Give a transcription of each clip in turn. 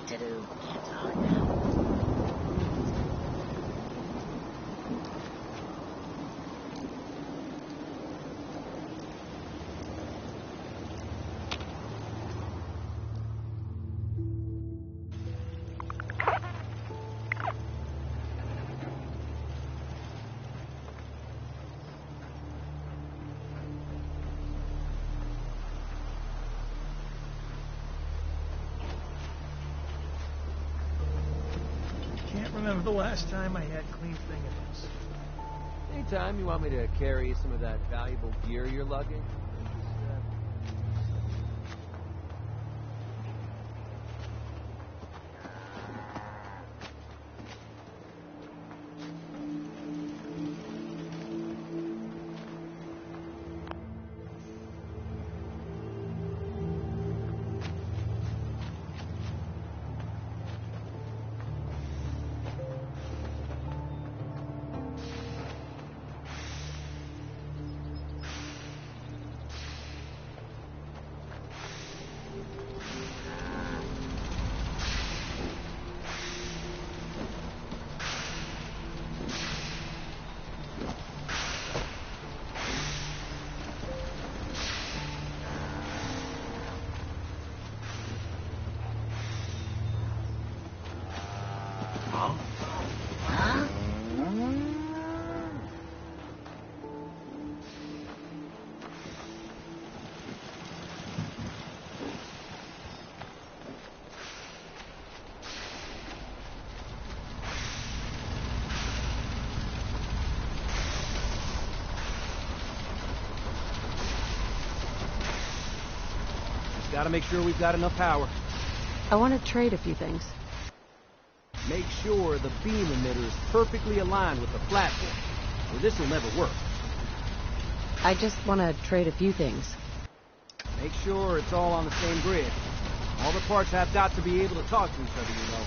work to do. That's all I know. Remember the last time I had clean fingernails. Anytime you want me to carry some of that valuable gear you're lugging, gotta make sure we've got enough power. I want to trade a few things. Make sure the beam emitter is perfectly aligned with the platform, or this will never work. I just want to trade a few things. Make sure it's all on the same grid. All the parts have got to be able to talk to each other, you know.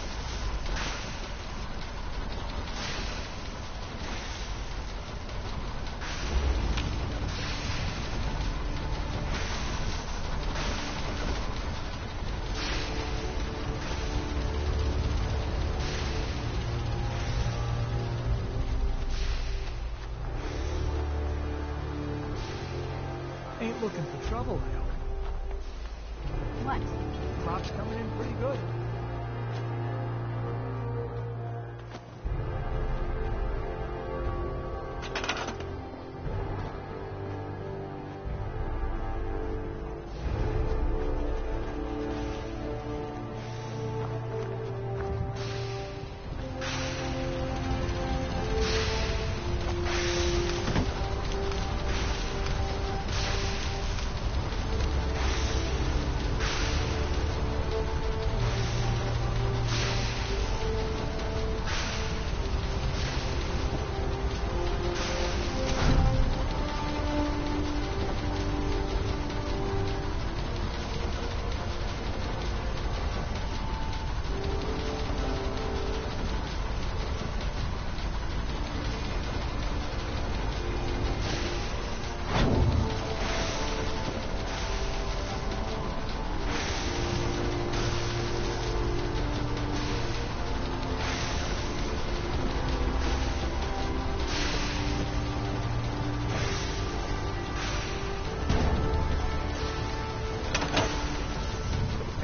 Ain't looking for trouble, Hal. What? Crop's coming in pretty good.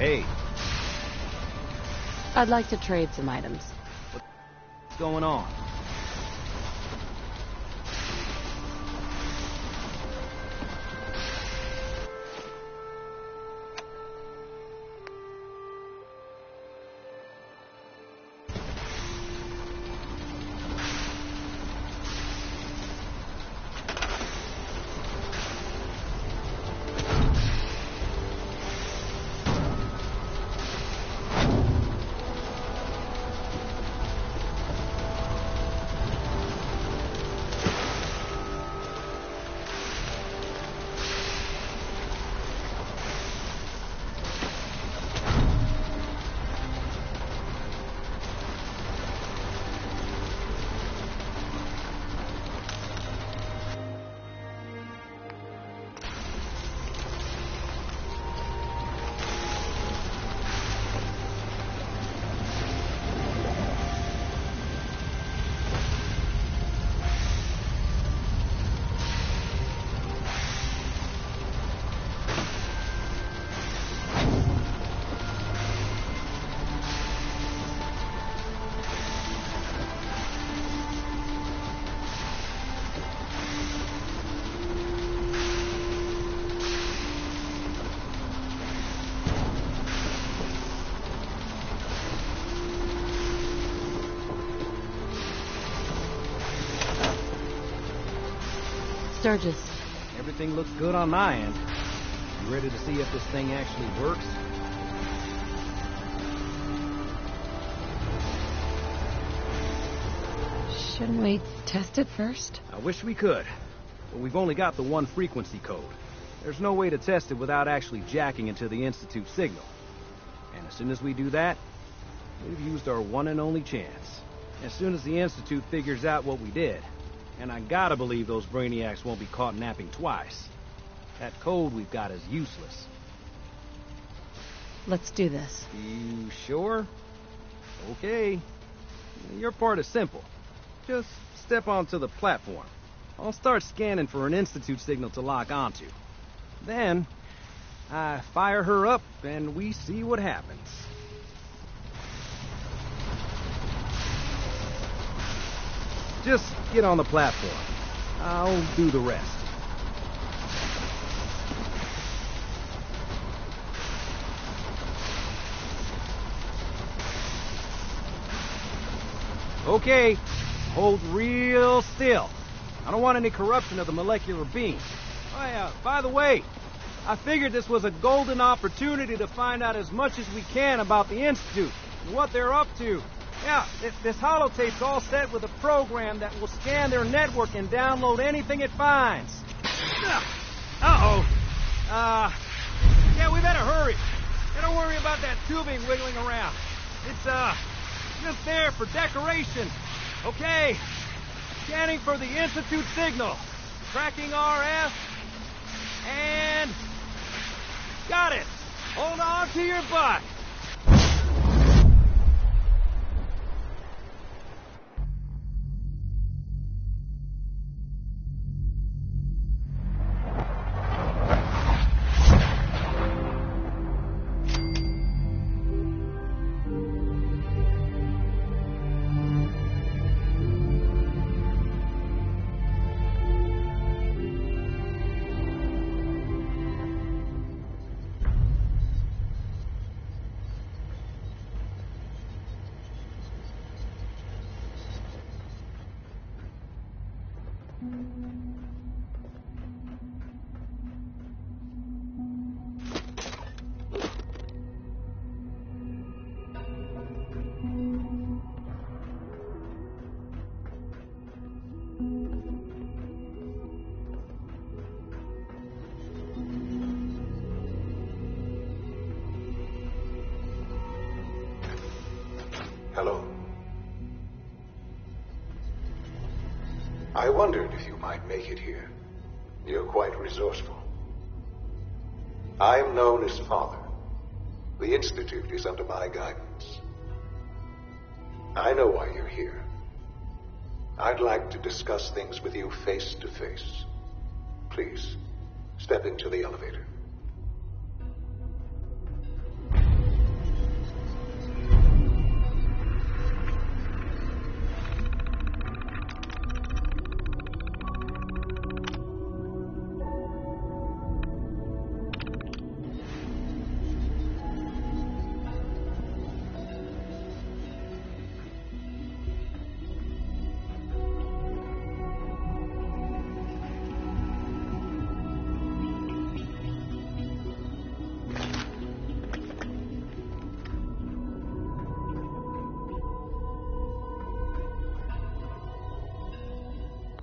Hey. I'd like to trade some items. What's going on? Sturgis. Everything looks good on my end. You ready to see if this thing actually works? Shouldn't we test it first? I wish we could, but we've only got the one frequency code. There's no way to test it without actually jacking into the Institute signal. And as soon as we do that, we've used our one and only chance. As soon as the Institute figures out what we did, and I gotta believe those brainiacs won't be caught napping twice, that code we've got is useless. Let's do this. You sure? Okay. Your part is simple. Just step onto the platform. I'll start scanning for an Institute signal to lock onto. Then, I fire her up and we see what happens. Just get on the platform. I'll do the rest. Okay, hold real still. I don't want any corruption of the molecular beam. Oh yeah, by the way, I figured this was a golden opportunity to find out as much as we can about the Institute and what they're up to. Yeah, this holotape's all set with a program that will scan their network and download anything it finds. Uh-oh. Yeah, we better hurry. And don't worry about that tubing wiggling around. It's, just there for decoration. Okay. Scanning for the Institute signal. Tracking RF. And... got it. Hold on to your butt. Hello. I wondered if you might make it here. You're quite resourceful. I'm known as Father. The Institute is under my guidance. I know why you're here. I'd like to discuss things with you face to face. Please, step into the elevator.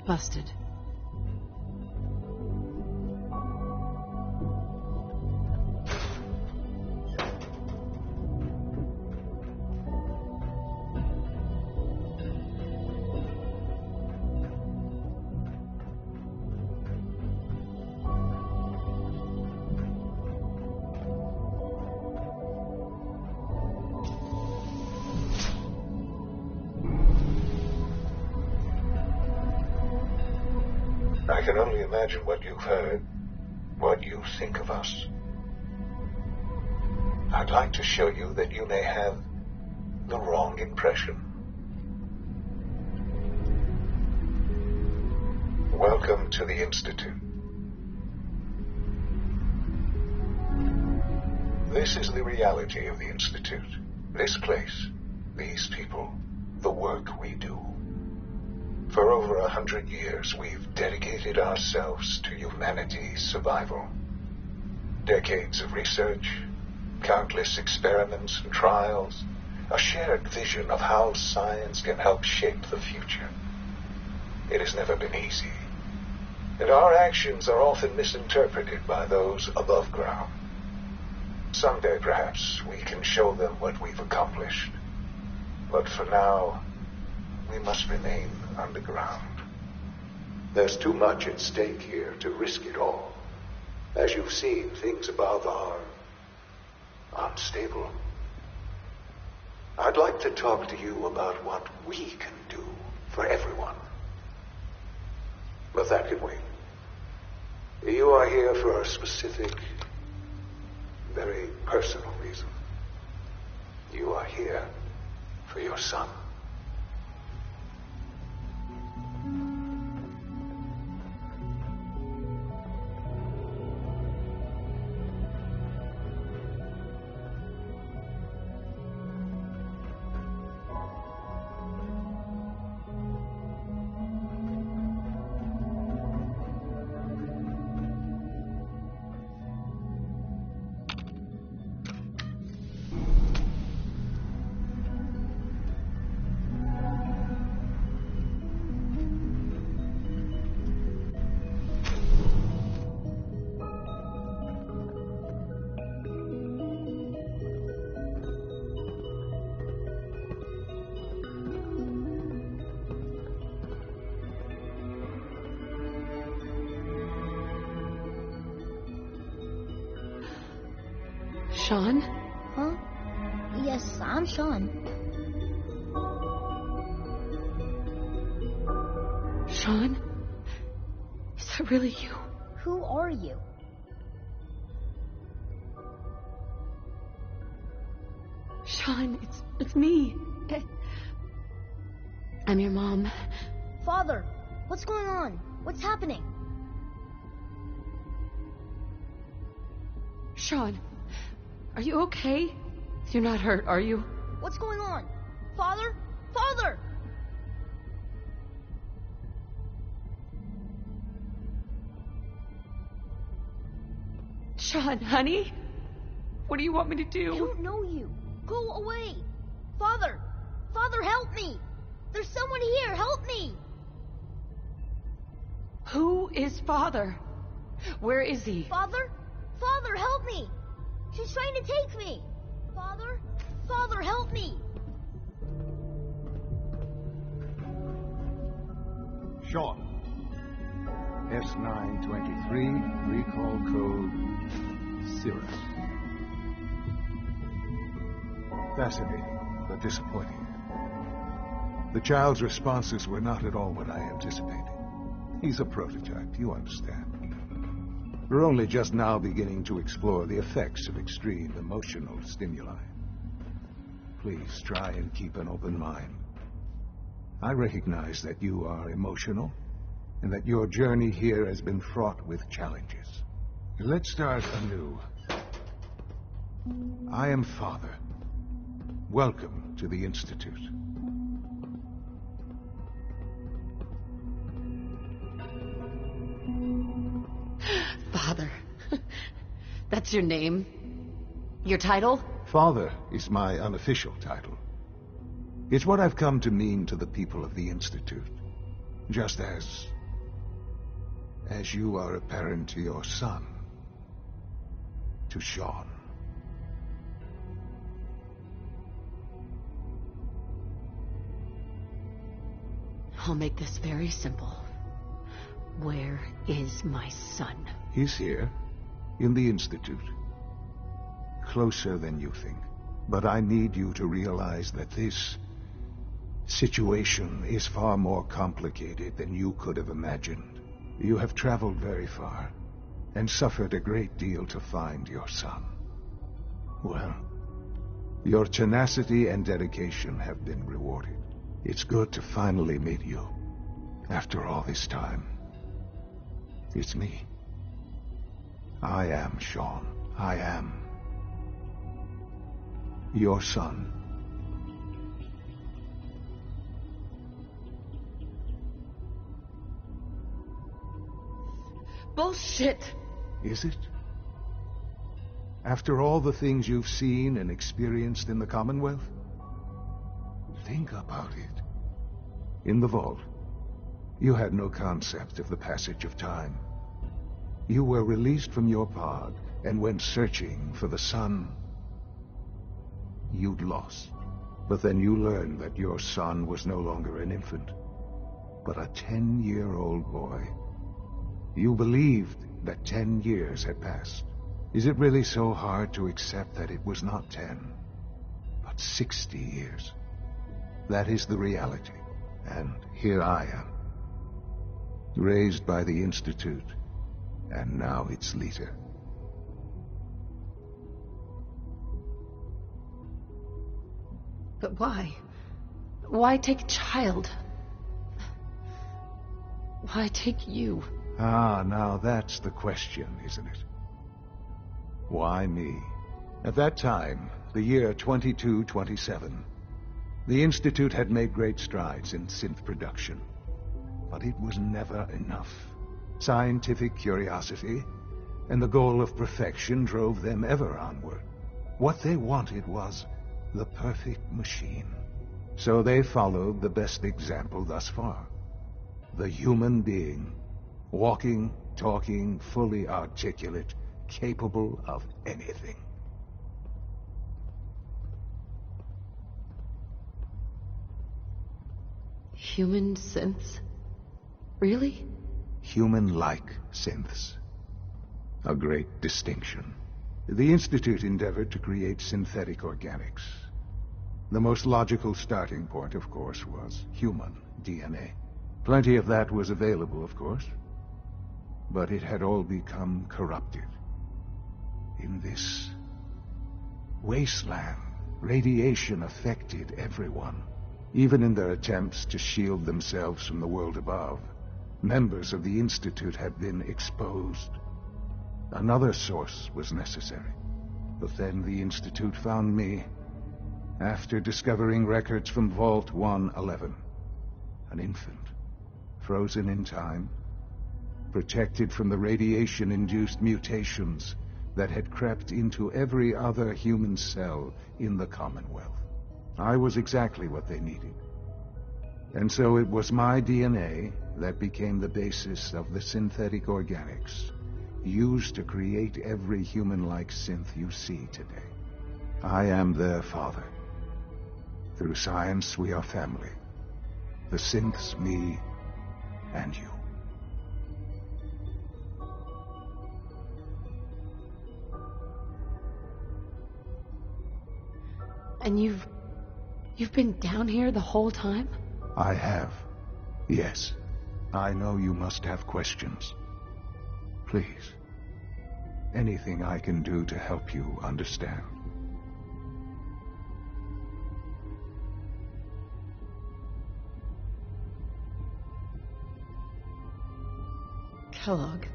Busted. I can only imagine what you've heard, what you think of us. I'd like to show you that you may have the wrong impression. Welcome to the Institute. This is the reality of the Institute. This place, these people, the work we do. For over 100 years, we've dedicated ourselves to humanity's survival. Decades of research, countless experiments and trials, a shared vision of how science can help shape the future. It has never been easy, and our actions are often misinterpreted by those above ground. Someday, perhaps, we can show them what we've accomplished. But for now, we must remain underground. There's too much at stake here to risk it all. As you've seen, things above are unstable. I'd like to talk to you about what we can do for everyone. But that can wait. You are here for a specific, very personal reason. You are here for your son. Sean? Huh? Yes, I'm Sean. Sean? Is that really you? Who are you? Sean, it's me. I'm your mom. Father, what's going on? What's happening? Sean, are you okay? You're not hurt, are you? What's going on? Father? Father! Sean, honey? What do you want me to do? I don't know you. Go away. Father! Father, help me! There's someone here. Help me! Who is Father? Where is he? Father? Father, help me! She's trying to take me! Father? Father, help me! Sean. S923, recall code Cirrus. Fascinating, but disappointing. The child's responses were not at all what I anticipated. He's a prototype, you understand. We're only just now beginning to explore the effects of extreme emotional stimuli. Please try and keep an open mind. I recognize that you are emotional, and that your journey here has been fraught with challenges. Let's start anew. I am Father. Welcome to the Institute. Father. That's your name? Your title? Father is my unofficial title. It's what I've come to mean to the people of the Institute. Just as you are a parent to your son. To Sean. I'll make this very simple. Where is my son? He's here, in the Institute. Closer than you think. But I need you to realize that this situation is far more complicated than you could have imagined. You have traveled very far, and suffered a great deal to find your son. Well, your tenacity and dedication have been rewarded. It's good to finally meet you, after all this time. It's me. I am Sean. I am your son. bullshit. Is it? After all the things you've seen and experienced in the Commonwealth? Think about it. In the vault, you had no concept of the passage of time. You were released from your pod and went searching for the son you'd lost. But then you learned that your son was no longer an infant, but a 10-year-old boy. You believed that 10 years had passed. Is it really so hard to accept that it was not 10, but 60 years? That is the reality. And here I am, raised by the Institute, and now its leader. But why? Why take a child? Why take you? Ah, now that's the question, isn't it? Why me? At that time, the year 2227, the Institute had made great strides in synth production. But it was never enough. Scientific curiosity and the goal of perfection drove them ever onward. What they wanted was the perfect machine. So they followed the best example thus far. The human being. Walking, talking, fully articulate, capable of anything. Human synths? Really? Human-like synths. A great distinction. The Institute endeavored to create synthetic organics. The most logical starting point, of course, was human DNA. Plenty of that was available, of course. But it had all become corrupted. In this wasteland, radiation affected everyone. Even in their attempts to shield themselves from the world above, members of the Institute had been exposed. Another source was necessary. But then the Institute found me after discovering records from Vault 111. An infant, frozen in time, protected from the radiation-induced mutations that had crept into every other human cell in the Commonwealth. I was exactly what they needed. And so it was my DNA that became the basis of the synthetic organics used to create every human-like synth you see today. I am their father. Through science, we are family. The synths, me, and you. And you've been down here the whole time? I have. Yes. I know you must have questions. Please. Anything I can do to help you understand. Kellogg.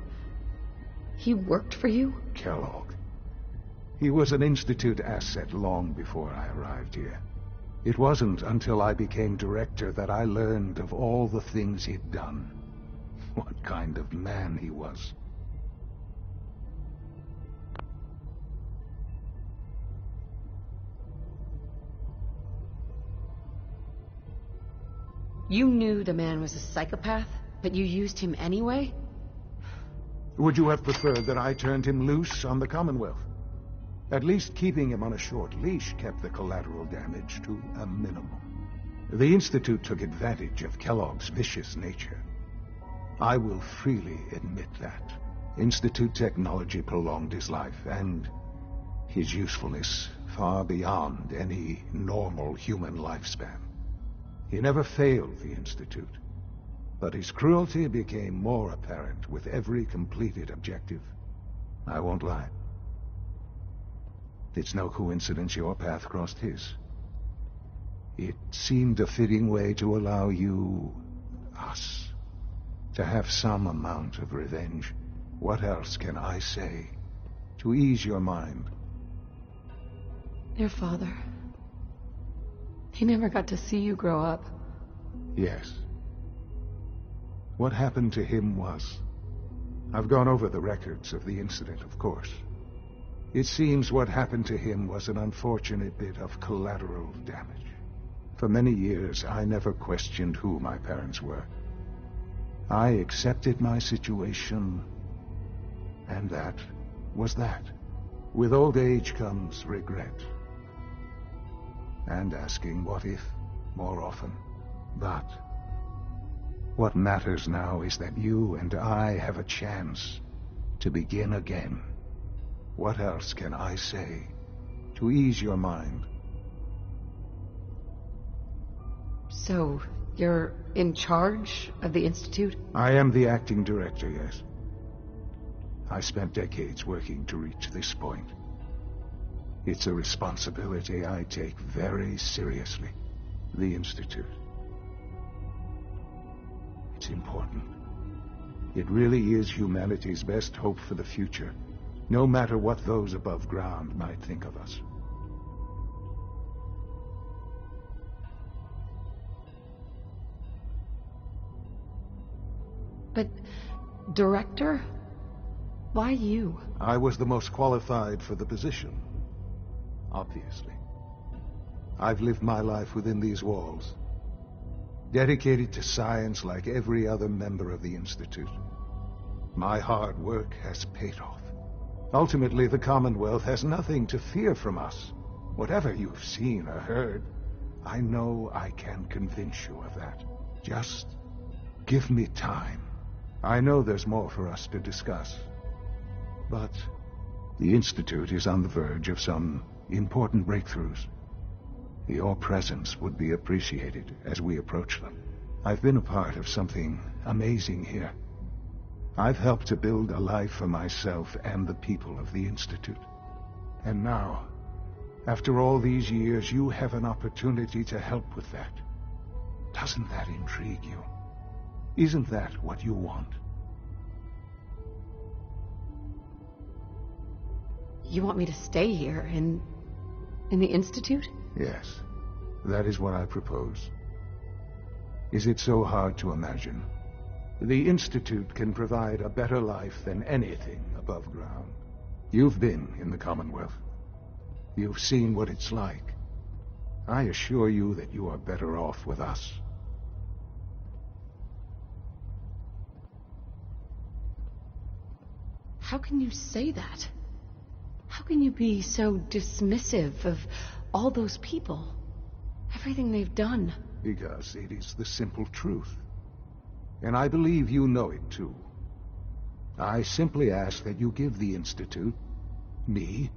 He worked for you? Kellogg. He was an Institute asset long before I arrived here. It wasn't until I became director that I learned of all the things he'd done. What kind of man he was. You knew the man was a psychopath, but you used him anyway? Would you have preferred that I turned him loose on the Commonwealth? At least keeping him on a short leash kept the collateral damage to a minimum. The Institute took advantage of Kellogg's vicious nature. I will freely admit that. Institute technology prolonged his life, and his usefulness far beyond any normal human lifespan. He never failed the Institute, but his cruelty became more apparent with every completed objective. I won't lie. It's no coincidence your path crossed his. It seemed a fitting way to allow you, us, to have some amount of revenge. What else can I say to ease your mind? Your father. He never got to see you grow up. Yes. What happened to him was I've gone over the records of the incident, of course. It seems what happened to him was an unfortunate bit of collateral damage. For many years, I never questioned who my parents were. I accepted my situation, and that was that. With old age comes regret. And asking what if more often. But what matters now is that you and I have a chance to begin again. What else can I say to ease your mind? So, you're in charge of the Institute? I am the acting director, yes. I spent decades working to reach this point. It's a responsibility I take very seriously. The Institute. It's important. It really is humanity's best hope for the future, no matter what those above ground might think of us. But, Director? Why you? I was the most qualified for the position. Obviously. I've lived my life within these walls, dedicated to science like every other member of the Institute. My hard work has paid off. Ultimately, the Commonwealth has nothing to fear from us. Whatever you've seen or heard, I know I can convince you of that. Just give me time. I know there's more for us to discuss. But the Institute is on the verge of some important breakthroughs. Your presence would be appreciated as we approach them. I've been a part of something amazing here. I've helped to build a life for myself and the people of the Institute. And now, after all these years, you have an opportunity to help with that. Doesn't that intrigue you? Isn't that what you want? You want me to stay here in the Institute? Yes, that is what I propose. Is it so hard to imagine? The Institute can provide a better life than anything above ground. You've been in the Commonwealth. You've seen what it's like. I assure you that you are better off with us. How can you say that? How can you be so dismissive of all those people? Everything they've done? Because it is the simple truth. And I believe you know it too. I simply ask that you give the Institute, me,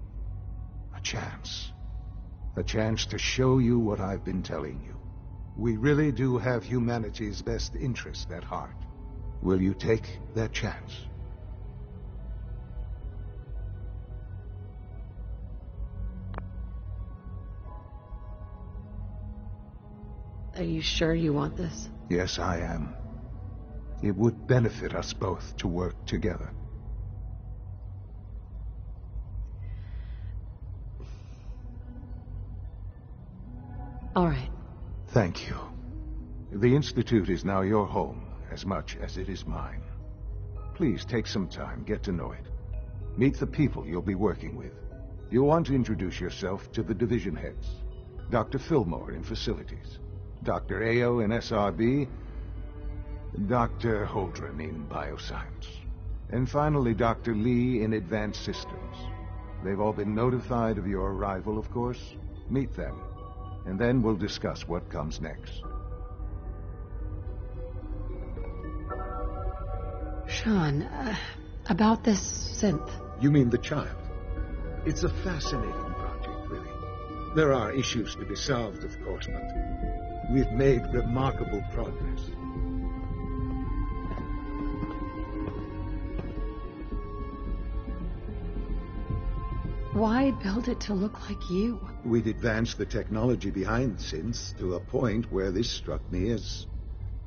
a chance. A chance to show you what I've been telling you. We really do have humanity's best interest at heart. Will you take that chance? Are you sure you want this? Yes, I am. It would benefit us both to work together. All right. Thank you. The Institute is now your home, as much as it is mine. Please take some time, get to know it. Meet the people you'll be working with. You'll want to introduce yourself to the division heads. Dr. Fillmore in Facilities, Dr. Ayo in SRB, Dr. Holdren in Bioscience, and finally Dr. Lee in Advanced Systems. They've all been notified of your arrival, of course. Meet them, and then we'll discuss what comes next. Sean, about this synth. You mean the child? It's a fascinating project, really. There are issues to be solved, of course, but we've made remarkable progress. Why build it to look like you? We'd advanced the technology behind the synths to a point where this struck me as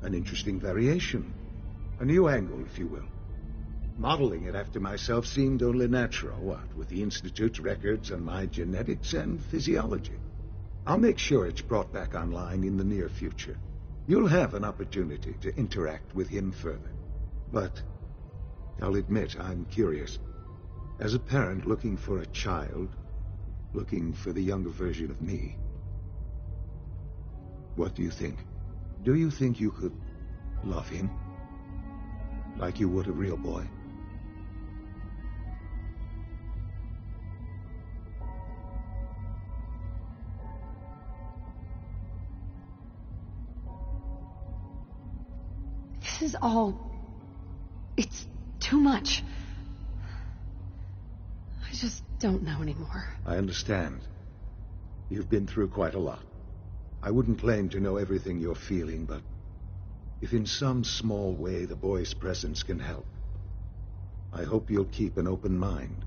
an interesting variation. A new angle, if you will. Modeling it after myself seemed only natural, what with the Institute's records and my genetics and physiology. I'll make sure it's brought back online in the near future. You'll have an opportunity to interact with him further. But I'll admit I'm curious. As a parent looking for a child, looking for the younger version of me, what do you think? Do you think you could love him? Like you would a real boy? This is all... It's too much. I just don't know anymore. I understand. You've been through quite a lot. I wouldn't claim to know everything you're feeling, but if in some small way the boy's presence can help, I hope you'll keep an open mind.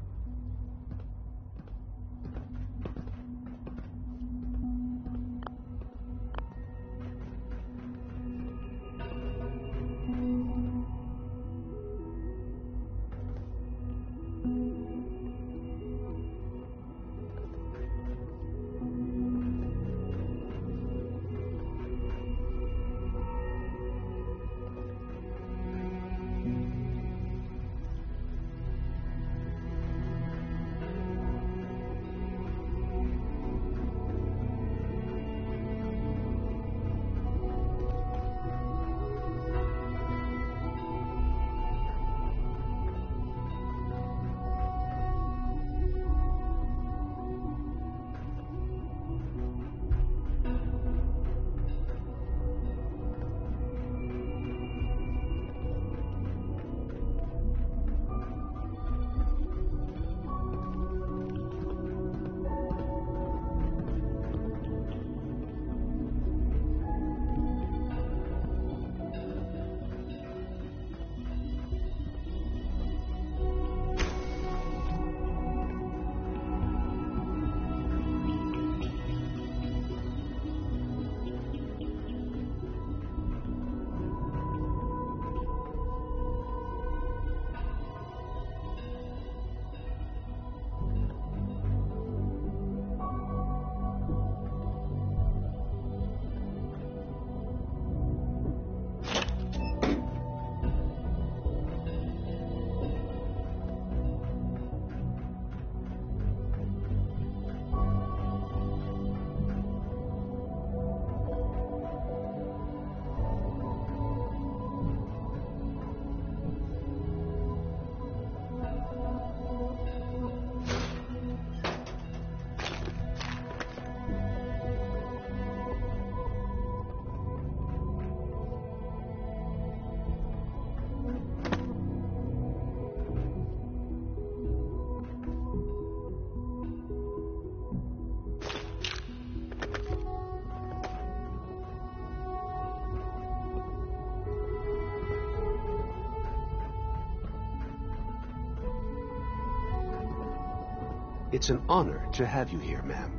It's an honor to have you here, ma'am.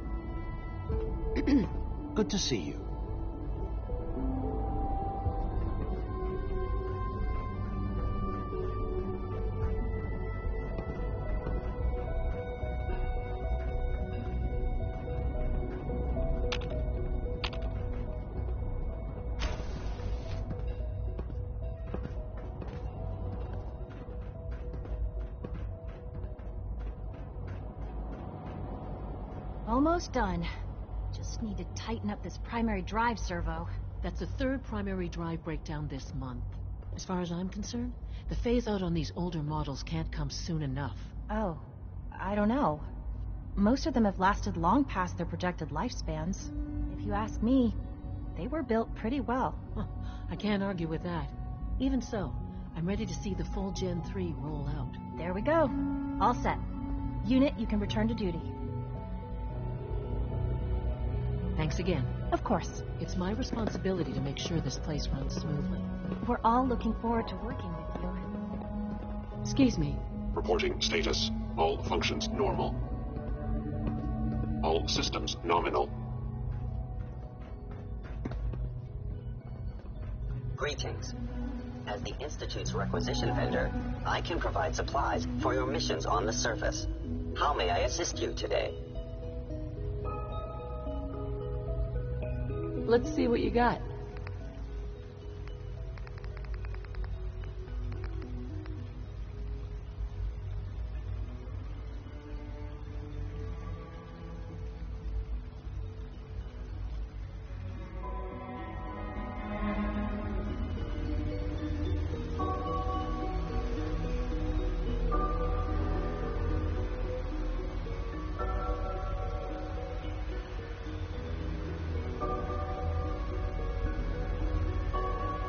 Good to see you. Almost done. Just need to tighten up this primary drive servo. That's the third primary drive breakdown this month. As far as I'm concerned, the phase-out on these older models can't come soon enough. Oh, I don't know. Most of them have lasted long past their projected lifespans. If you ask me, they were built pretty well. I can't argue with that. Even so, I'm ready to see the full Gen 3 roll out. There we go. All set. Unit, you can return to duty. Thanks again. Of course. It's my responsibility to make sure this place runs smoothly. We're all looking forward to working with you. Excuse me. Reporting status. All functions normal. All systems nominal. Greetings. As the Institute's requisition vendor, I can provide supplies for your missions on the surface. How may I assist you today? Let's see what you got.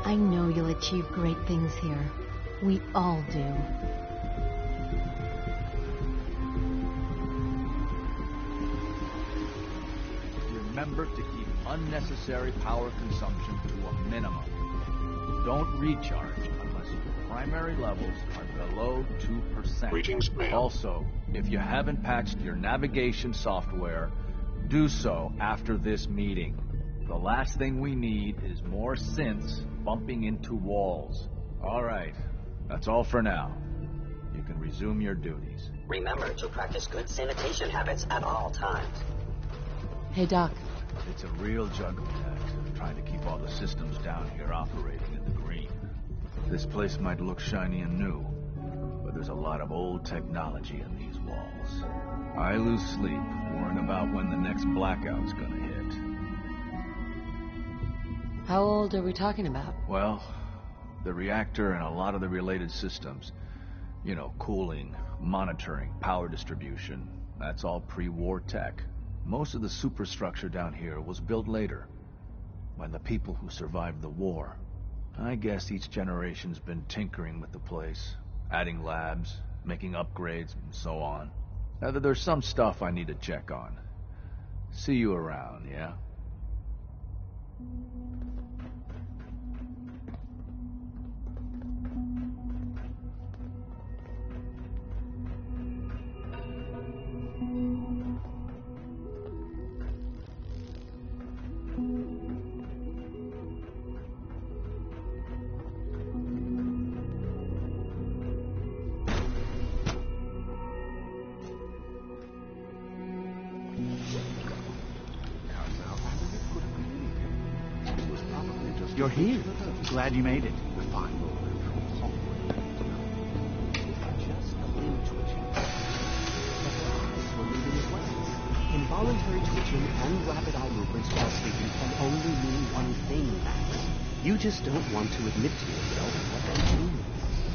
I know you'll achieve great things here. We all do. Remember to keep unnecessary power consumption to a minimum. Don't recharge unless your primary levels are below 2%. Greetings, ma'am. Also, if you haven't patched your navigation software, do so after this meeting. The last thing we need is more synths bumping into walls. All right, that's all for now. You can resume your duties. Remember to practice good sanitation habits at all times. Hey, Doc. It's a real juggling act, trying to keep all the systems down here operating in the green. This place might look shiny and new, but there's a lot of old technology in these walls. I lose sleep worrying about when the next blackout's gonna hit. How old are we talking about? Well, the reactor and a lot of the related systems. You know, cooling, monitoring, power distribution. That's all pre-war tech. Most of the superstructure down here was built later, by the people who survived the war. I guess each generation's been tinkering with the place, adding labs, making upgrades, and so on. Now, there's some stuff I need to check on. See you around, yeah? You're here. Glad you made it. Fine. Involuntary twitching and rapid eye movements while sleeping can only mean one thing, Max. You just don't want to admit to yourself what they mean.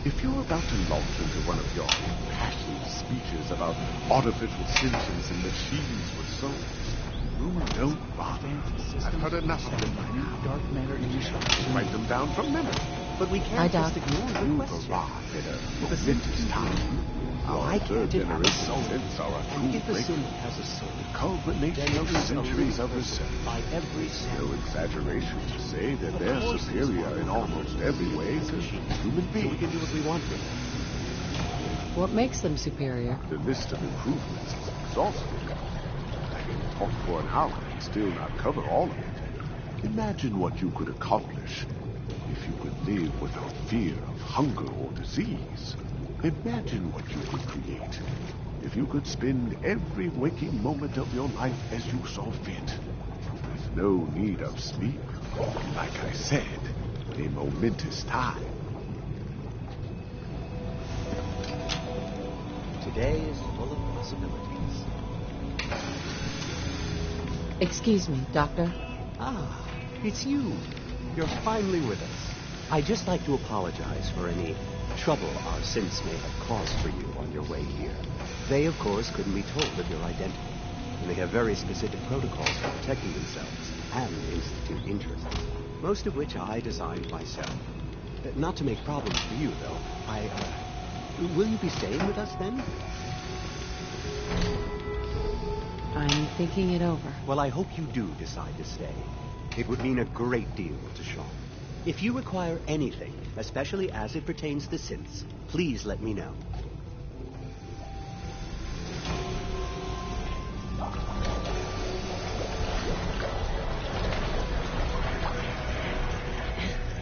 If you're about to launch into one of your impassioned speeches about artificial sentience and machines with souls, don't bother. I've heard enough of them by now. Dark matter instructions. Write them down from memory. But we can't just ignore the You question. arrive at a momentous time. Why can't it have a soul? Synths are a And if a tool synth has a soul, culmination of centuries of research. by every No sense. exaggeration to say that they're superior in almost every way to human So we beings. can do what we want with them. What makes them superior? The list of improvements is exhaustive. I can talk for an hour and still not cover all of it. Imagine what you could accomplish if you could live without fear of hunger or disease. Imagine what you could create if you could spend every waking moment of your life as you saw fit, with no need of sleep. Like I said, a momentous time. Today is full of possibilities. Excuse me, Doctor. Ah, it's you. You're finally with us. I'd just like to apologize for any trouble our synths may have caused for you on your way here. They, of course, couldn't be told of your identity, and they have very specific protocols for protecting themselves and Institute interests, most of which I designed myself. Not to make problems for you, though. Will you be staying with us, then? I'm thinking it over. Well, I hope you do decide to stay. It would mean a great deal to Sean. If you require anything, especially as it pertains to synths, please let me know.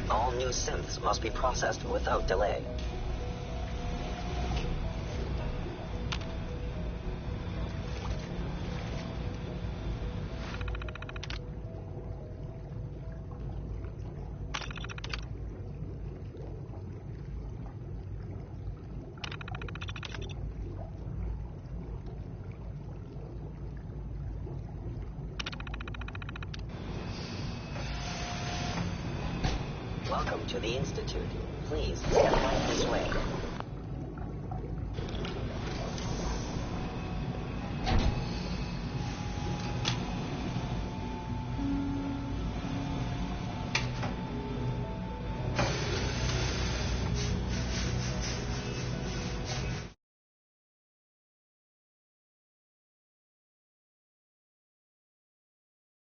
All new synths must be processed without delay. Welcome to the Institute. Please step right this way.